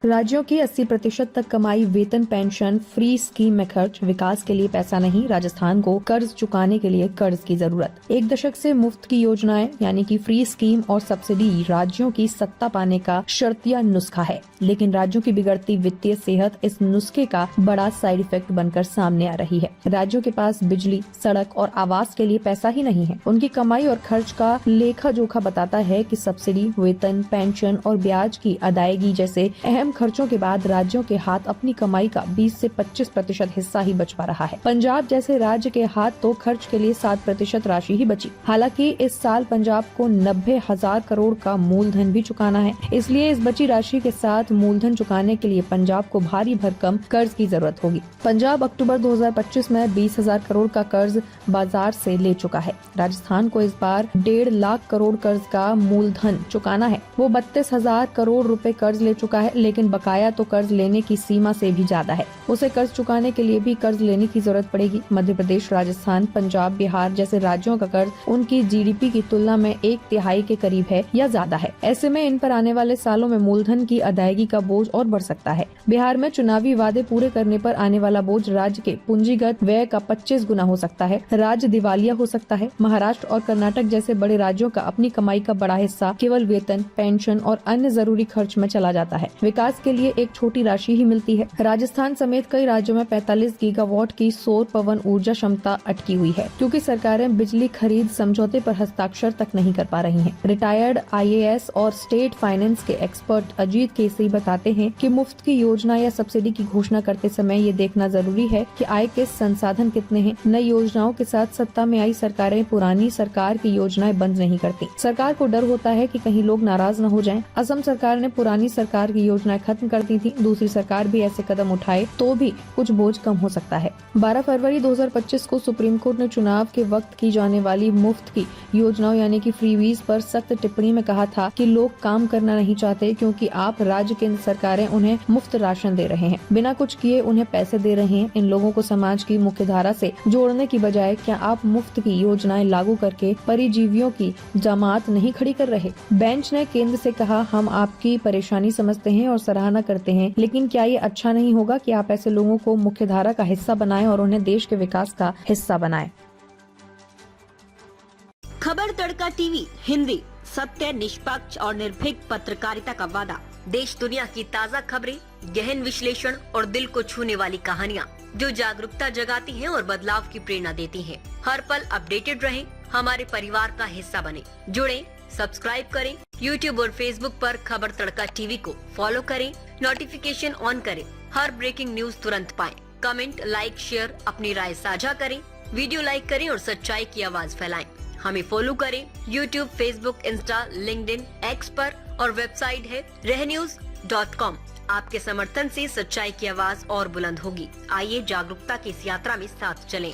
राज्यों की 80% तक कमाई वेतन, पेंशन, फ्री स्कीम में खर्च। विकास के लिए पैसा नहीं, राजस्थान को कर्ज चुकाने के लिए कर्ज की जरूरत। एक दशक से मुफ्त की योजनाएं यानी कि फ्री स्कीम और सब्सिडी राज्यों की सत्ता पाने का शर्तिया नुस्खा है, लेकिन राज्यों की बिगड़ती वित्तीय सेहत इस नुस्खे का बड़ा साइड इफेक्ट बनकर सामने आ रही है। राज्यों के पास बिजली, सड़क और आवास के लिए पैसा ही नहीं है। उनकी कमाई और खर्च का लेखा जोखा बताता है कि सब्सिडी, वेतन, पेंशन और ब्याज की अदायगी जैसे अहम खर्चों के बाद राज्यों के हाथ अपनी कमाई का 20 से 25% हिस्सा ही बच पा रहा है। पंजाब जैसे राज्य के हाथ तो खर्च के लिए 7% राशि ही बची। हालांकि इस साल पंजाब को 90,000 करोड़ का मूलधन भी चुकाना है, इसलिए इस बची राशि के साथ मूलधन चुकाने के लिए पंजाब को भारी भरकम कर्ज की जरूरत होगी। पंजाब अक्टूबर 2025 में 20,000 करोड़ का कर्ज बाजार से ले चुका है। राजस्थान को इस बार 1.5 लाख करोड़ कर्ज का मूलधन चुकाना है। वो 32,000 करोड़ रुपए कर्ज ले चुका है, लेकिन बकाया तो कर्ज लेने की सीमा से भी ज्यादा है। उसे कर्ज चुकाने के लिए भी कर्ज लेने की जरूरत पड़ेगी। मध्य प्रदेश, राजस्थान, पंजाब, बिहार जैसे राज्यों का कर्ज उनकी जीडीपी की तुलना में 1/3 के करीब है या ज्यादा है। ऐसे में इन पर आने वाले सालों में मूलधन की अदायगी का बोझ और बढ़ सकता है। बिहार में चुनावी वादे पूरे करने पर आने वाला बोझ राज्य के पूंजीगत व्यय का 25 गुना हो सकता है। राज्य दिवालिया हो सकता है। महाराष्ट्र और कर्नाटक जैसे बड़े राज्यों का अपनी कमाई का बड़ा हिस्सा केवल वेतन, पेंशन और अन्य जरूरी खर्च में चला जाता है। विकास के लिए एक छोटी राशि ही मिलती है। राजस्थान समेत कई राज्यों में 45 गीगावाट की सौर पवन ऊर्जा क्षमता अटकी हुई है, क्योंकि सरकारें बिजली खरीद समझौते पर हस्ताक्षर तक नहीं कर पा रही हैं। रिटायर्ड IAS और स्टेट फाइनेंस के एक्सपर्ट अजीत केसरी बताते हैं कि मुफ्त की योजना या सब्सिडी की घोषणा करते समय ये देखना जरूरी है कि आय के संसाधन कितने हैं। नई योजनाओं के साथ सत्ता में आई सरकारें पुरानी सरकार की योजनाएं बंद नहीं करती। सरकार को डर होता है कि कहीं लोग नाराज न हो जाएं। असम सरकार ने पुरानी सरकार की योजनाएं खत्म कर दी थी। दूसरी सरकार भी ऐसे कदम उठाए तो भी कुछ बोझ कम हो सकता है। 12 फरवरी 2025 को सुप्रीम कोर्ट ने चुनाव के वक्त की जाने वाली मुफ्त की योजनाओं यानी कि फ्रीवीज पर सख्त टिप्पणी में कहा था कि लोग काम करना नहीं चाहते, क्योंकि आप राज्य केंद्र सरकारें उन्हें मुफ्त राशन दे रहे हैं, बिना कुछ किए उन्हें पैसे दे रहे हैं। इन लोगों को समाज की मुख्य धारा से जोड़ने की बजाय क्या आप मुफ्त की योजनाएं लागू करके परिजीवियों की जमात नहीं खड़ी कर रहे? बेंच ने केंद्र से कहा, हम आपकी परेशानी समझते हैं और सराहना करते हैं, लेकिन क्या ये अच्छा नहीं होगा कि आप ऐसे लोगों को मुख्य धारा का हिस्सा बनाएं और उन्हें देश के विकास का हिस्सा बनाएं? खबर तड़का टीवी हिंदी, सत्य, निष्पक्ष और निर्भीक पत्रकारिता का वादा। देश दुनिया की ताज़ा खबरें, गहन विश्लेषण और दिल को छूने वाली कहानियाँ जो जागरूकता जगाती हैं और बदलाव की प्रेरणा देती हैं। हर पल अपडेटेड रहें, हमारे परिवार का हिस्सा बने। जुड़ें, सब्सक्राइब करें। YouTube और Facebook पर खबर तड़का टीवी को फॉलो करें, नोटिफिकेशन ऑन करें, हर ब्रेकिंग न्यूज तुरंत पाएं। कमेंट, लाइक, शेयर, अपनी राय साझा करें, वीडियो लाइक करें और सच्चाई की आवाज फैलाएं। हमें फॉलो करें YouTube, Facebook, Insta, LinkedIn, X पर और वेबसाइट है रहnews.com। आपके समर्थन से सच्चाई की आवाज और बुलंद होगी। आइए जागरूकता की इस यात्रा में साथ चलें।